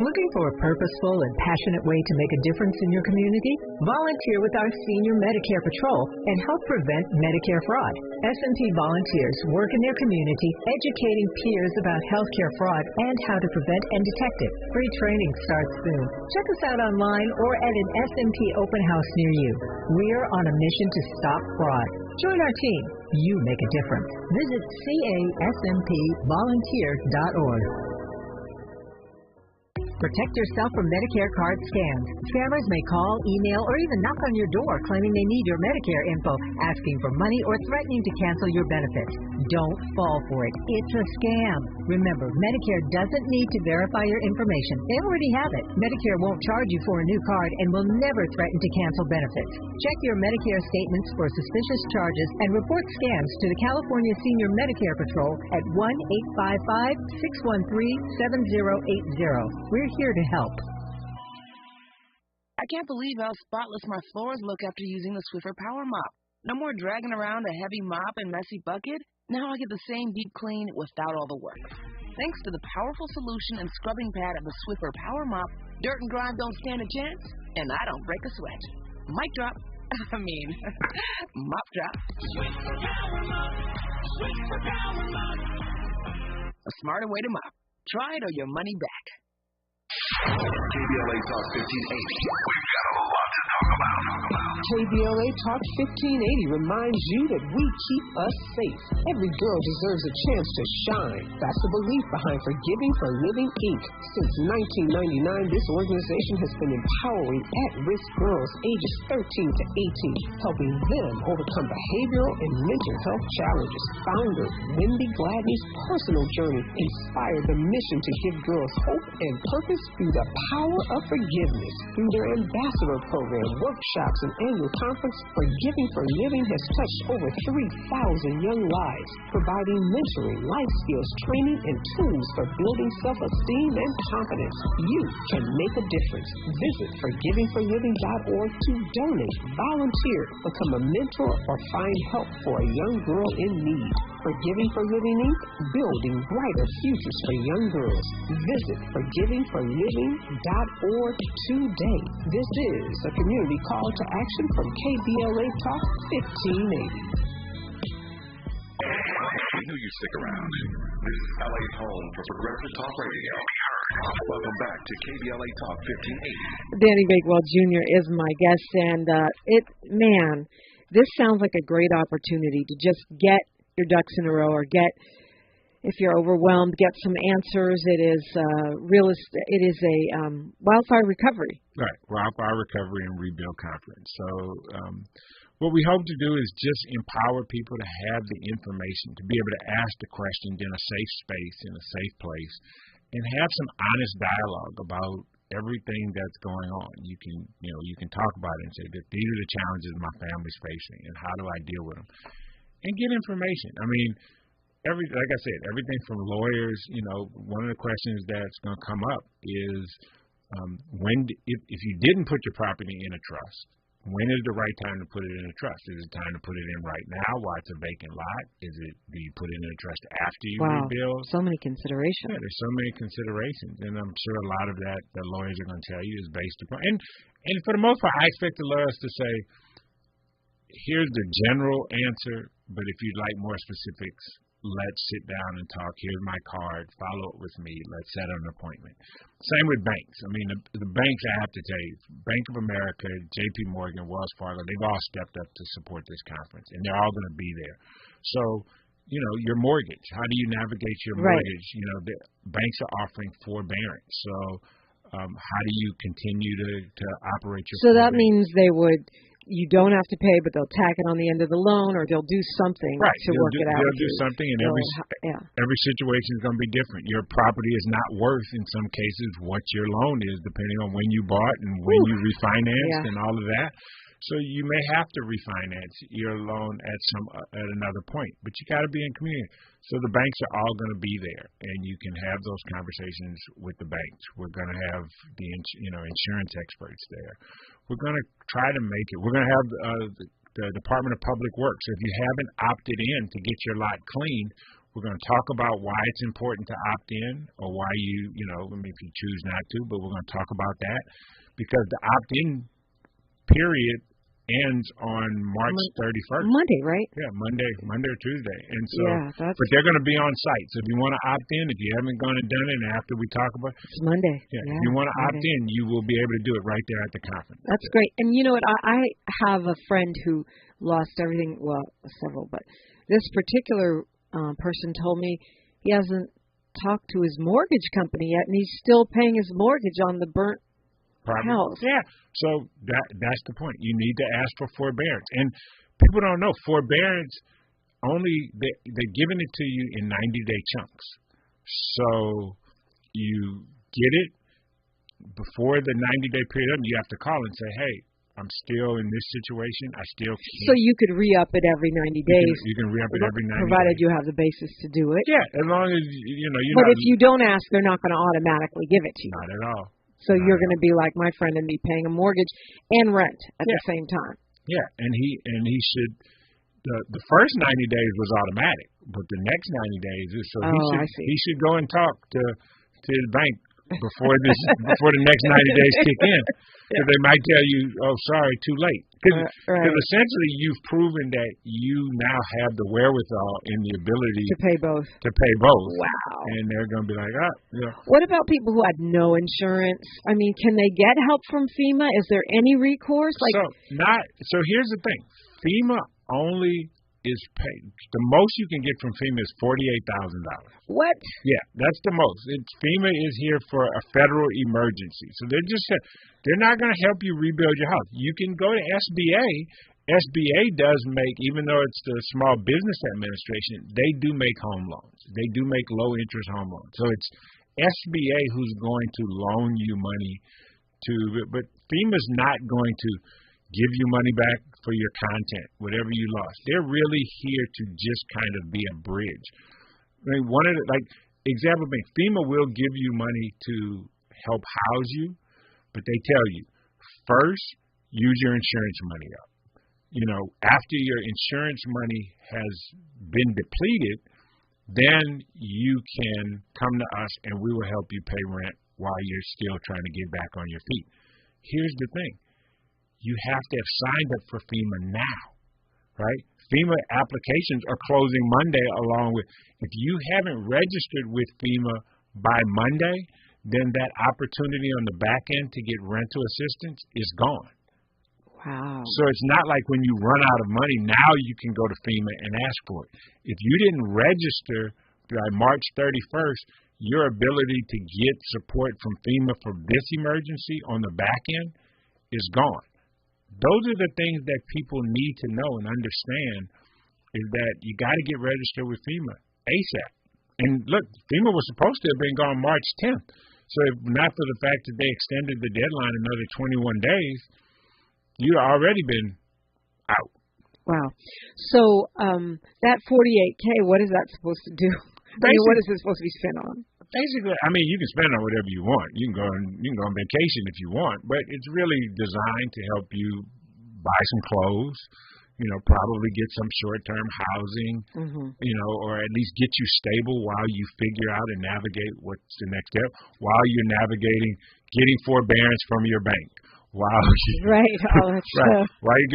Looking for a purposeful and passionate way to make a difference in your community? Volunteer with our Senior Medicare Patrol and help prevent Medicare fraud. S&T volunteers work in their community educating peers about healthcare fraud and how to prevent and detect it. Free training starts soon. Check us out online or at an S&T open house near you. We're on a mission to stop fraud. Join our team. You make a difference. Visit caspvolunteer.org. Protect yourself from Medicare card scams. Scammers may call, email, or even knock on your door claiming they need your Medicare info, asking for money, or threatening to cancel your benefits. Don't fall for it. It's a scam. Remember, Medicare doesn't need to verify your information. They already have it. Medicare won't charge you for a new card and will never threaten to cancel benefits. Check your Medicare statements for suspicious charges and report scams to the California Senior Medicare Patrol at 1-855-613-7080. We're here to help. I can't believe how spotless my floors look after using the Swiffer Power Mop. No more dragging around a heavy mop and messy bucket. Now I get the same deep clean without all the work. Thanks to the powerful solution and scrubbing pad of the Swiffer Power Mop, dirt and grime don't stand a chance, and I don't break a sweat. Mic drop. Mop drop. Swiffer Power Mop. Swiffer Power Mop. A smarter way to mop. Try it or your money back. KBLA Talk 1580. We've got a lot to talk about. KBLA Talk 1580 reminds you that we keep us safe. Every girl deserves a chance to shine. That's the belief behind Forgiving for Living, Inc. Since 1999, this organization has been empowering at-risk girls ages 13 to 18, helping them overcome behavioral and mental health challenges. Founder Wendy Gladney's personal journey inspired the mission to give girls hope and purpose through the power of forgiveness. Through their ambassador program, workshops, and annual conference, Forgiving for Living has touched over 3,000 young lives, providing mentoring, life skills, training, and tools for building self-esteem and confidence. You can make a difference. Visit forgivingforliving.org to donate, volunteer, become a mentor, or find help for a young girl in need. Forgiving for Living, Inc., building brighter futures for young girls. Visit forgivingforliving.org today. This is a community call to action from KBLA Talk 1580. We knew you'd stick around. This is LA's home for Progressive Talk Radio. Welcome back to KBLA Talk 1580. Danny Bakewell Jr. is my guest, and this sounds like a great opportunity to just get your ducks in a row, or if you're overwhelmed, get some answers. It is a wildfire recovery. Right, wildfire recovery and rebuild conference. So what we hope to do is just empower people to have the information, to be able to ask the questions in a safe space, in a safe place, and have some honest dialogue about everything that's going on. You can talk about it and say that these are the challenges my family's facing, and how do I deal with them, and get information. I mean, like I said, everything from lawyers. One of the questions that's going to come up is if you didn't put your property in a trust, when is the right time to put it in a trust? Is it time to put it in right now while it's a vacant lot? Do you put it in a trust after you rebuild? So many considerations. Yeah, there's so many considerations, and I'm sure a lot of that the lawyers are going to tell you is based upon. And for the most part, I expect the lawyers to say, here's the general answer, but if you'd like more specifics, let's sit down and talk. Here's my card. Follow up with me. Let's set an appointment. Same with banks. I mean, the banks, I have to tell you, Bank of America, J.P. Morgan, Wells Fargo, they've all stepped up to support this conference, and they're all going to be there. So, your mortgage, how do you navigate your mortgage? Right. The banks are offering forbearance. So how do you continue to operate your So that means you don't have to pay, but they'll tack it on the end of the loan, or they'll do something to work it out. They'll do something, and every situation is going to be different. Your property is not worth, in some cases, what your loan is, depending on when you bought and when you refinanced and all of that. So you may have to refinance your loan at another point, but you got to be in community. So the banks are all going to be there, and you can have those conversations with the banks. We're going to have the insurance experts there. We're going to try to make it. We're going to have the Department of Public Works. So if you haven't opted in to get your lot cleaned, we're going to talk about why it's important to opt in, or why if you choose not to, but we're going to talk about that, because the opt-in period ends on March 31st. Monday, right? Yeah, Monday or Tuesday. And so, but they're going to be on site. So if you want to opt in, if you haven't gone and done it, and after we talk about it, it's Monday. Yeah, if you want to opt in, you will be able to do it right there at the conference. That's great. And you know what? I have a friend who lost everything. Well, several, but this particular person told me he hasn't talked to his mortgage company yet, and he's still paying his mortgage on the burnt house. Yeah. So that's the point. You need to ask for forbearance. And people don't know, forbearance they're giving it to you in 90-day chunks. So you get it before the 90-day period, and you have to call and say, hey, I'm still in this situation. I still can't. So you could re-up it every 90 days. You can re-up it every 90 days. Provided you have the basis to do it. Yeah, as long as, But if you don't ask, they're not going to automatically give it to you. Not at all. So you're going to be like my friend and be paying a mortgage and rent at the same time. Yeah, and he should. The first 90 days was automatic, but the next 90 days is he should go and talk to his bank before the next 90 days kick in. Because they might tell you, oh, sorry, too late. Because essentially you've proven that you now have the wherewithal and the ability to pay both. Wow. And they're going to be like, What about people who had no insurance? I mean, can they get help from FEMA? Is there any recourse? So here's the thing. FEMA only is paid. The most you can get from FEMA is $48,000. What? Yeah, that's the most. FEMA is here for a federal emergency. So they're not going to help you rebuild your house. You can go to SBA. SBA does make, even though it's the Small Business Administration, they do make home loans. They do make low interest home loans. So it's SBA who's going to loan you money but FEMA's not going to give you money back for your content, whatever you lost. They're really here to just kind of be a bridge. I mean, example being, FEMA will give you money to help house you, but they tell you, first, use your insurance money up. After your insurance money has been depleted, then you can come to us and we will help you pay rent while you're still trying to get back on your feet. Here's the thing. You have to have signed up for FEMA now, right? FEMA applications are closing Monday along with, if you haven't registered with FEMA by Monday, then that opportunity on the back end to get rental assistance is gone. Wow. So it's not like when you run out of money, now you can go to FEMA and ask for it. If you didn't register by March 31st, your ability to get support from FEMA for this emergency on the back end is gone. Those are the things that people need to know and understand, is that you got to get registered with FEMA ASAP. And look, FEMA was supposed to have been gone March 10th. So if not for the fact that they extended the deadline another 21 days, you'd already been out. Wow. So that $48K, what is that supposed to do? What is it supposed to be spent on? Basically, I mean, you can spend on whatever you want. You can go on vacation if you want, but it's really designed to help you buy some clothes, probably get some short-term housing, or at least get you stable while you figure out and navigate what's the next step, while you're navigating getting forbearance from your bank. While you're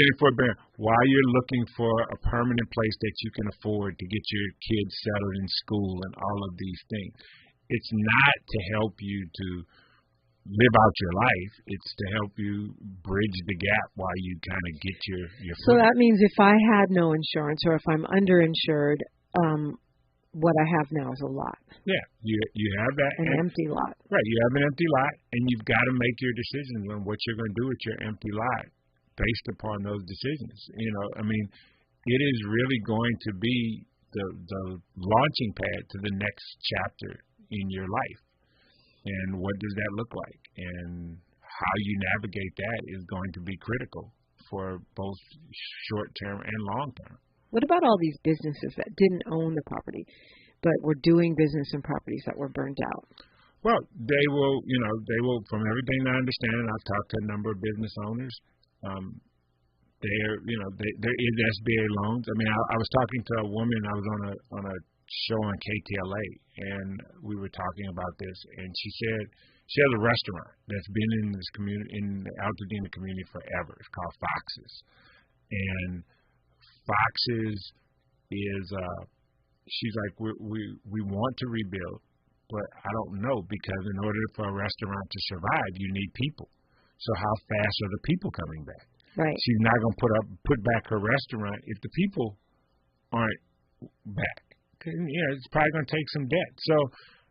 getting forbearance, while you're looking for a permanent place that you can afford to get your kids settled in school and all of these things. It's not to help you to live out your life. It's to help you bridge the gap while you kind of get your So that means if I had no insurance or if I'm underinsured, what I have now is a lot. Yeah, you have that. An empty lot. Right, you have an empty lot, and you've got to make your decisions on what you're going to do with your empty lot based upon those decisions. I mean, it is really going to be the launching pad to the next chapter in your life. And what does that look like? And how you navigate that is going to be critical for both short-term and long-term. What about all these businesses that didn't own the property, but were doing business in properties that were burned out? Well, they will, from everything I understand, and I've talked to a number of business owners, there is SBA loans. I mean, I was talking to a woman, I was on a show on KBLA, and we were talking about this, and she said she has a restaurant that's been in this community, in the Altadena community forever. It's called Fox's. And Fox's is, she's like, we want to rebuild, but I don't know, because in order for a restaurant to survive, you need people. So how fast are the people coming back? Right. She's not going to put back her restaurant if the people aren't back. Cause, it's probably going to take some debt. So,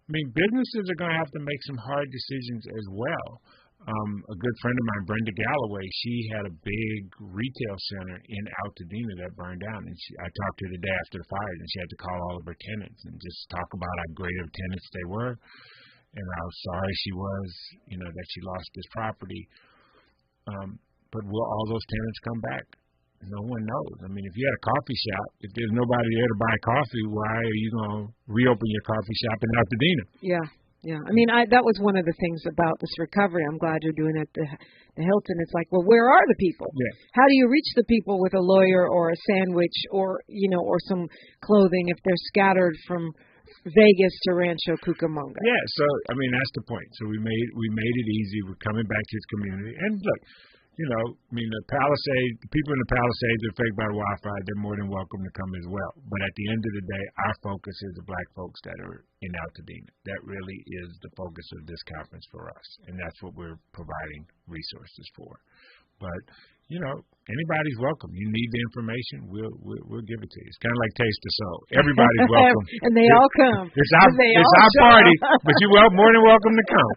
I mean, businesses are going to have to make some hard decisions as well. A good friend of mine, Brenda Galloway, she had a big retail center in Altadena that burned down. And I talked to her the day after the fire, and she had to call all of her tenants and just talk about how great of tenants they were and how sorry she was, that she lost this property. But will all those tenants come back? No one knows. I mean, if you had a coffee shop, if there's nobody there to buy coffee, why are you going to reopen your coffee shop in Altadena? Yeah. I mean, that was one of the things about this recovery. I'm glad you're doing it at the Hilton. It's like, well, where are the people? Yeah. How do you reach the people with a lawyer or a sandwich or, or some clothing if they're scattered from Vegas to Rancho Cucamonga. Yeah, so I mean that's the point. So we made it easy. We're coming back to this community, and look, I mean the people in the Palisades are affected by the wildfire. They're more than welcome to come as well. But at the end of the day, our focus is the black folks that are in Altadena. That really is the focus of this conference for us, and that's what we're providing resources for. But anybody's welcome. You need the information, we'll give it to you. It's kind of like Taste the Soul. Everybody's welcome, and they all come. It's our party, but you're more than welcome to come.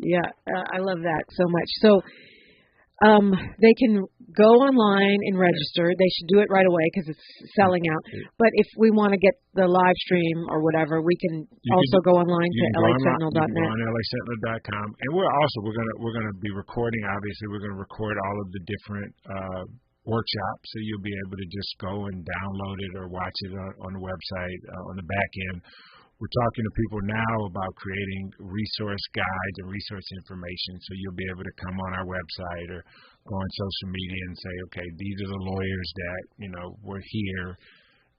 Yeah, I love that so much. So they can go online and register. They should do it right away because it's selling out. But if we want to get the live stream or whatever, we can also go online to LASentinel.net. You can go on LASentinel.com, and we're gonna be recording. Obviously, we're gonna record all of the different workshops, so you'll be able to just go and download it or watch it on the website on the back end. We're talking to people now about creating resource guides and resource information, so you'll be able to come on our website or go on social media and say, okay, these are the lawyers that were here.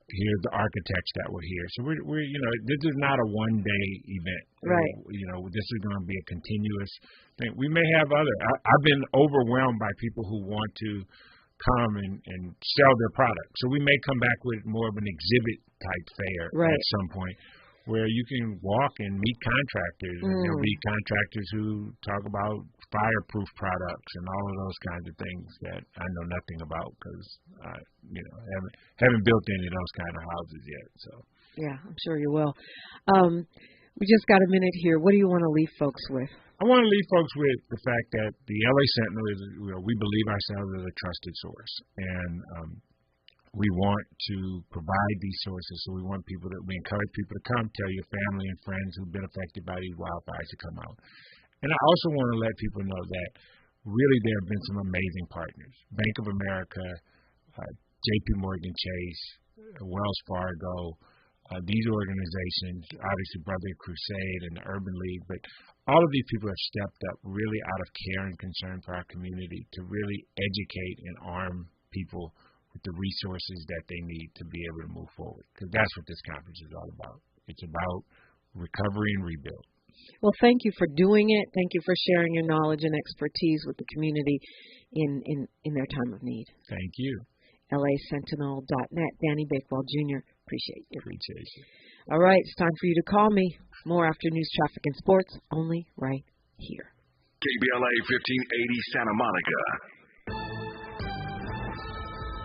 Here's the architects that were here. So we're this is not a one-day event. Right. This is going to be a continuous thing. We may have other. I've been overwhelmed by people who want to come and sell their product. So we may come back with more of an exhibit type fair at some point, where you can walk and meet contractors, and there'll be contractors who talk about fireproof products and all of those kinds of things that I know nothing about because I haven't built any of those kind of houses yet. So yeah, I'm sure you will. We just got a minute here. What do you want to leave folks with? I want to leave folks with the fact that the LA Sentinel is, we believe ourselves as a trusted source, and we want to provide these sources, so we encourage people to come, tell your family and friends who've been affected by these wildfires to come out. And I also want to let people know that really there have been some amazing partners. Bank of America, JP Morgan Chase, Wells Fargo, these organizations, obviously Brotherhood Crusade and the Urban League, but all of these people have stepped up really out of care and concern for our community to really educate and arm people with the resources that they need to be able to move forward. Because that's what this conference is all about. It's about recovery and rebuild. Well, thank you for doing it. Thank you for sharing your knowledge and expertise with the community in their time of need. Thank you. LASentinel.net. Danny Bakewell, Jr. Appreciate you. Appreciate you. All right, it's time for you to call me. More after news, traffic, and sports, only right here. KBLA 1580 Santa Monica.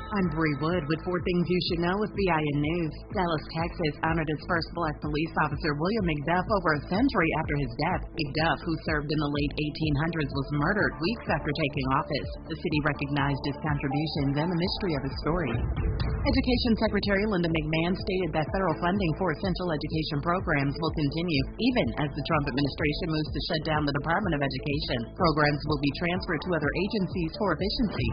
I'm Bree Wood with 4 things you should know with BIN News. Dallas, Texas honored its first black police officer, William McDuff, over a century after his death. McDuff, who served in the late 1800s, was murdered weeks after taking office. The city recognized his contributions and the mystery of his story. Education Secretary Linda McMahon stated that federal funding for essential education programs will continue, even as the Trump administration moves to shut down the Department of Education. Programs will be transferred to other agencies for efficiency.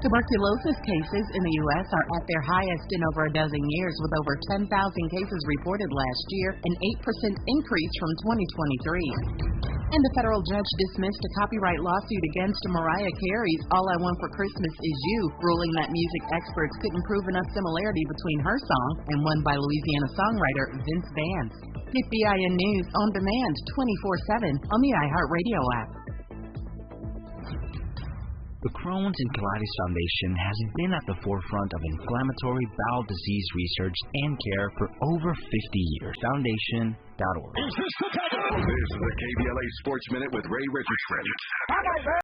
Tuberculosis cases in the U.S. are at their highest in over a dozen years, with over 10,000 cases reported last year, an 8% increase from 2023. And a federal judge dismissed a copyright lawsuit against Mariah Carey's All I Want for Christmas Is You, ruling that music experts couldn't prove enough similarity between her song and one by Louisiana songwriter Vince Vance. Get BIN News on demand 24/7 on the iHeartRadio app. The Crohn's and Colitis Foundation has been at the forefront of inflammatory bowel disease research and care for over 50 years. Foundation.org. This is the KBLA Sports Minute with Ray Richardson.